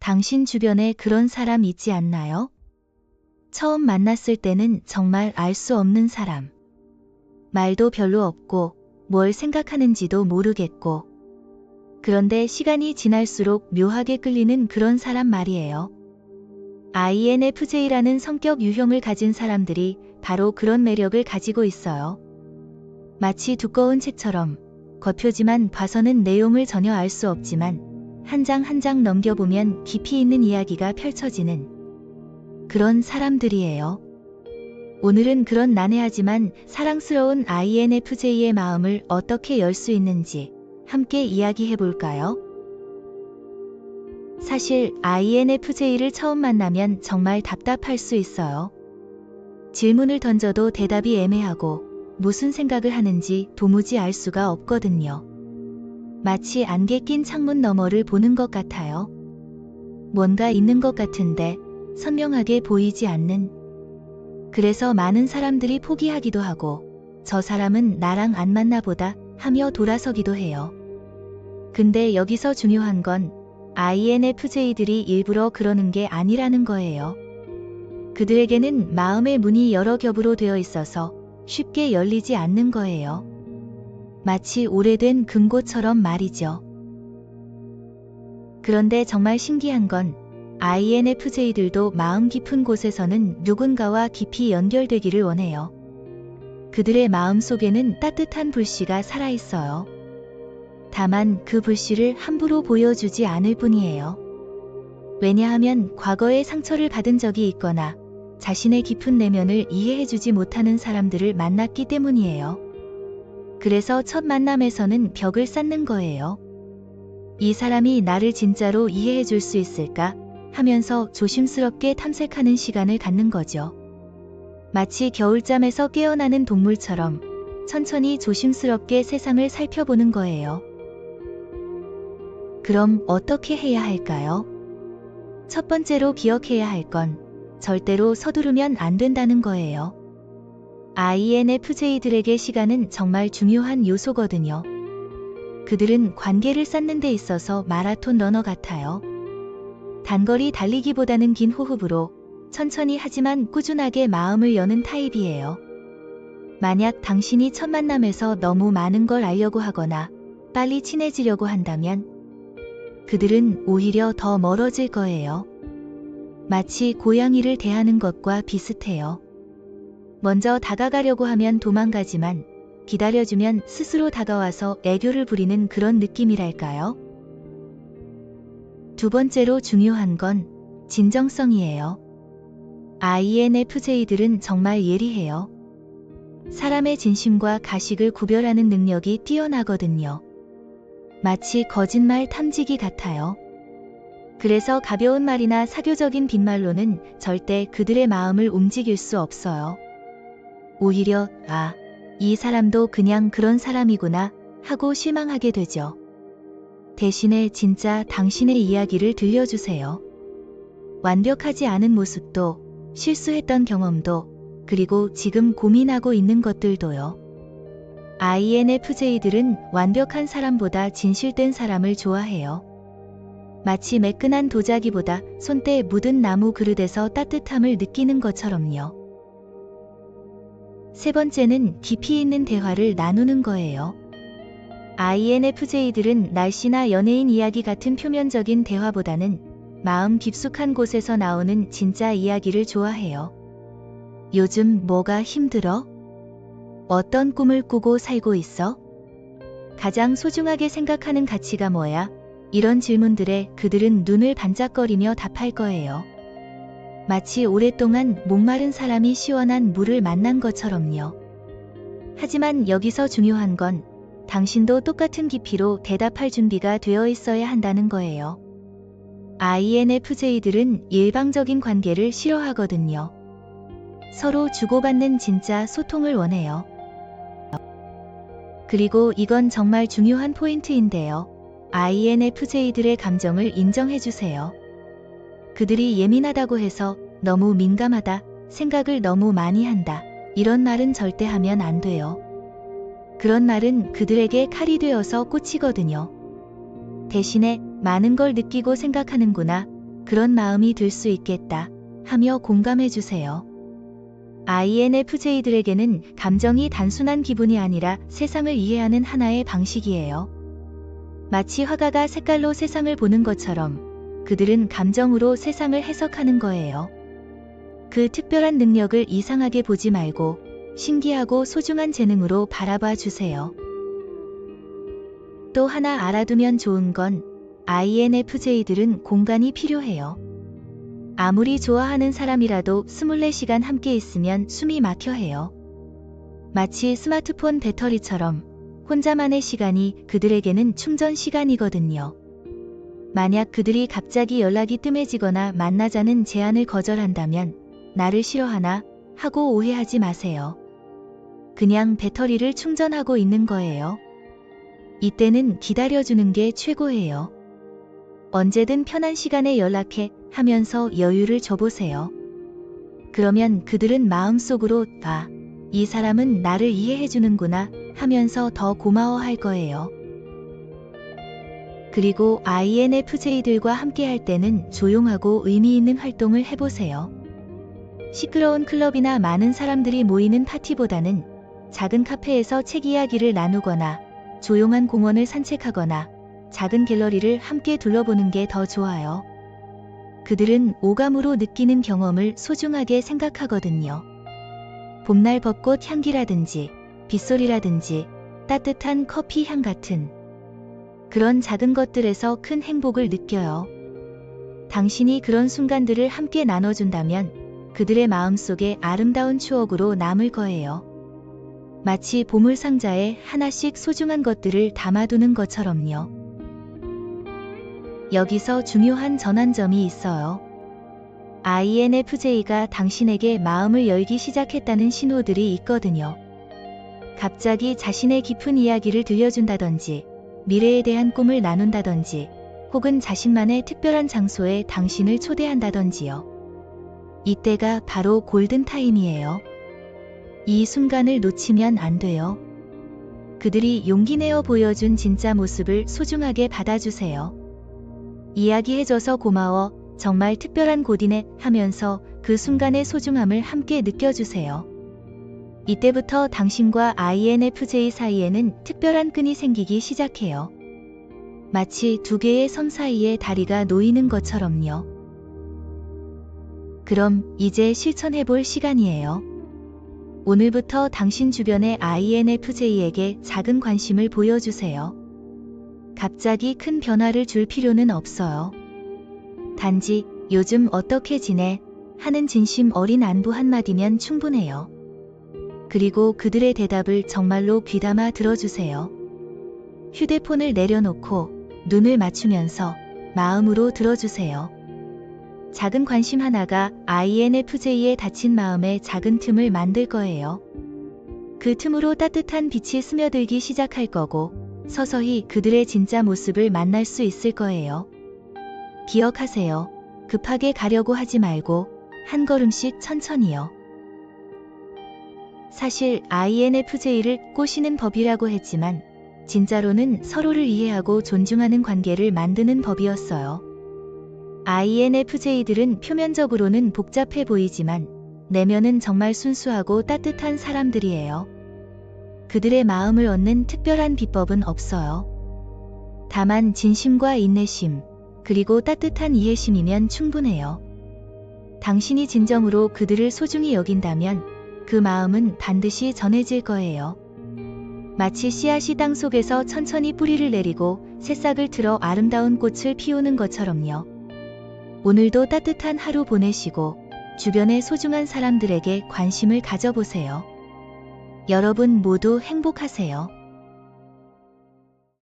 당신 주변에 그런 사람 있지 않나요? 처음 만났을 때는 정말 알 수 없는 사람. 말도 별로 없고 뭘 생각하는지도 모르겠고. 그런데 시간이 지날수록 묘하게 끌리는 그런 사람 말이에요. INFJ라는 성격 유형을 가진 사람들이 바로 그런 매력을 가지고 있어요. 마치 두꺼운 책처럼 겉표지만 봐서는 내용을 전혀 알 수 없지만 한 장 한 장 넘겨보면 깊이 있는 이야기가 펼쳐지는 그런 사람들이에요. 오늘은 그런 난해하지만 사랑스러운 INFJ의 마음을 어떻게 열 수 있는지 함께 이야기해 볼까요? 사실 INFJ를 처음 만나면 정말 답답할 수 있어요. 질문을 던져도 대답이 애매하고 무슨 생각을 하는지 도무지 알 수가 없거든요. 마치 안개 낀 창문 너머를 보는 것 같아요. 뭔가 있는 것 같은데 선명하게 보이지 않는. 그래서 많은 사람들이 포기하기도 하고 저 사람은 나랑 안 맞나 보다 하며 돌아서기도 해요. 근데 여기서 중요한 건 INFJ들이 일부러 그러는 게 아니라는 거예요. 그들에게는 마음의 문이 여러 겹으로 되어 있어서 쉽게 열리지 않는 거예요. 마치 오래된 금고처럼 말이죠. 그런데 정말 신기한 건 INFJ들도 마음 깊은 곳에서는 누군가와 깊이 연결되기를 원해요. 그들의 마음 속에는 따뜻한 불씨가 살아있어요. 다만 그 불씨를 함부로 보여주지 않을 뿐이에요. 왜냐하면 과거에 상처를 받은 적이 있거나 자신의 깊은 내면을 이해해주지 못하는 사람들을 만났기 때문이에요. 그래서 첫 만남에서는 벽을 쌓는 거예요. 이 사람이 나를 진짜로 이해해줄 수 있을까 하면서 조심스럽게 탐색하는 시간을 갖는 거죠. 마치 겨울잠에서 깨어나는 동물처럼 천천히 조심스럽게 세상을 살펴보는 거예요. 그럼 어떻게 해야 할까요? 첫 번째로 기억해야 할 건 절대로 서두르면 안 된다는 거예요. INFJ들에게 시간은 정말 중요한 요소거든요. 그들은 관계를 쌓는 데 있어서 마라톤 러너 같아요. 단거리 달리기보다는 긴 호흡으로 천천히 하지만 꾸준하게 마음을 여는 타입이에요. 만약 당신이 첫 만남에서 너무 많은 걸 알려고 하거나 빨리 친해지려고 한다면 그들은 오히려 더 멀어질 거예요. 마치 고양이를 대하는 것과 비슷해요. 먼저 다가가려고 하면 도망가지만 기다려주면 스스로 다가와서 애교를 부리는 그런 느낌이랄까요? 두 번째로 중요한 건 진정성이에요. INFJ들은 정말 예리해요. 사람의 진심과 가식을 구별하는 능력이 뛰어나거든요. 마치 거짓말 탐지기 같아요. 그래서 가벼운 말이나 사교적인 빈말로는 절대 그들의 마음을 움직일 수 없어요. 오히려 이 사람도 그냥 그런 사람이구나 하고 실망하게 되죠. 대신에 진짜 당신의 이야기를 들려주세요. 완벽하지 않은 모습도, 실수했던 경험도, 그리고 지금 고민하고 있는 것들도요. INFJ들은 완벽한 사람보다 진실된 사람을 좋아해요. 마치 매끈한 도자기보다 손때 묻은 나무 그릇에서 따뜻함을 느끼는 것처럼요. 세 번째는 깊이 있는 대화를 나누는 거예요. INFJ들은 날씨나 연예인 이야기 같은 표면적인 대화보다는 마음 깊숙한 곳에서 나오는 진짜 이야기를 좋아해요. 요즘 뭐가 힘들어? 어떤 꿈을 꾸고 살고 있어? 가장 소중하게 생각하는 가치가 뭐야? 이런 질문들에 그들은 눈을 반짝거리며 답할 거예요. 마치 오랫동안 목마른 사람이 시원한 물을 만난 것처럼요. 하지만 여기서 중요한 건 당신도 똑같은 깊이로 대답할 준비가 되어 있어야 한다는 거예요. INFJ들은 일방적인 관계를 싫어하거든요. 서로 주고받는 진짜 소통을 원해요. 그리고 이건 정말 중요한 포인트인데요. INFJ들의 감정을 인정해주세요. 그들이 예민하다고 해서 너무 민감하다, 생각을 너무 많이 한다, 이런 말은 절대 하면 안 돼요. 그런 말은 그들에게 칼이 되어서 꽂히거든요. 대신에 많은 걸 느끼고 생각하는구나, 그런 마음이 들 수 있겠다 하며 공감해 주세요. INFJ들에게는 감정이 단순한 기분이 아니라 세상을 이해하는 하나의 방식이에요. 마치 화가가 색깔로 세상을 보는 것처럼 그들은 감정으로 세상을 해석하는 거예요. 그 특별한 능력을 이상하게 보지 말고 신기하고 소중한 재능으로 바라봐 주세요. 또 하나 알아두면 좋은 건 INFJ들은 공간이 필요해요. 아무리 좋아하는 사람이라도 24시간 함께 있으면 숨이 막혀 해요. 마치 스마트폰 배터리처럼 혼자만의 시간이 그들에게는 충전 시간이거든요. 만약 그들이 갑자기 연락이 뜸해지거나 만나자는 제안을 거절한다면 나를 싫어하나 하고 오해하지 마세요. 그냥 배터리를 충전하고 있는 거예요. 이때는 기다려주는 게 최고예요. 언제든 편한 시간에 연락해 하면서 여유를 줘보세요. 그러면 그들은 마음속으로 이 사람은 나를 이해해주는구나 하면서 더 고마워할 거예요. 그리고 INFJ들과 함께 할 때는 조용하고 의미 있는 활동을 해보세요. 시끄러운 클럽이나 많은 사람들이 모이는 파티보다는 작은 카페에서 책 이야기를 나누거나 조용한 공원을 산책하거나 작은 갤러리를 함께 둘러보는 게 더 좋아요. 그들은 오감으로 느끼는 경험을 소중하게 생각하거든요. 봄날 벚꽃 향기라든지 빗소리라든지 따뜻한 커피 향 같은 그런 작은 것들에서 큰 행복을 느껴요. 당신이 그런 순간들을 함께 나눠준다면 그들의 마음속에 아름다운 추억으로 남을 거예요. 마치 보물 상자에 하나씩 소중한 것들을 담아두는 것처럼요. 여기서 중요한 전환점이 있어요. INFJ가 당신에게 마음을 열기 시작했다는 신호들이 있거든요. 갑자기 자신의 깊은 이야기를 들려준다든지, 미래에 대한 꿈을 나눈다든지, 혹은 자신만의 특별한 장소에 당신을 초대한다든지요. 이때가 바로 골든타임이에요. 이 순간을 놓치면 안 돼요. 그들이 용기 내어 보여준 진짜 모습을 소중하게 받아주세요. 이야기해줘서 고마워, 정말 특별한 곳이네 하면서 그 순간의 소중함을 함께 느껴주세요. 이때부터 당신과 INFJ 사이에는 특별한 끈이 생기기 시작해요. 마치 두 개의 섬 사이에 다리가 놓이는 것처럼요. 그럼 이제 실천해볼 시간이에요. 오늘부터 당신 주변의 INFJ에게 작은 관심을 보여주세요. 갑자기 큰 변화를 줄 필요는 없어요. 단지 요즘 어떻게 지내? 하는 진심 어린 안부 한마디면 충분해요. 그리고 그들의 대답을 정말로 귀담아 들어주세요. 휴대폰을 내려놓고 눈을 맞추면서 마음으로 들어주세요. 작은 관심 하나가 INFJ의 닫힌 마음에 작은 틈을 만들 거예요. 그 틈으로 따뜻한 빛이 스며들기 시작할 거고 서서히 그들의 진짜 모습을 만날 수 있을 거예요. 기억하세요. 급하게 가려고 하지 말고 한 걸음씩 천천히요. 사실 INFJ를 꼬시는 법이라고 했지만 진짜로는 서로를 이해하고 존중하는 관계를 만드는 법이었어요. INFJ들은 표면적으로는 복잡해 보이지만 내면은 정말 순수하고 따뜻한 사람들이에요. 그들의 마음을 얻는 특별한 비법은 없어요. 다만 진심과 인내심, 그리고 따뜻한 이해심이면 충분해요. 당신이 진정으로 그들을 소중히 여긴다면 그 마음은 반드시 전해질 거예요. 마치 씨앗이 땅속에서 천천히 뿌리를 내리고 새싹을 틀어 아름다운 꽃을 피우는 것처럼요. 오늘도 따뜻한 하루 보내시고 주변의 소중한 사람들에게 관심을 가져보세요. 여러분 모두 행복하세요.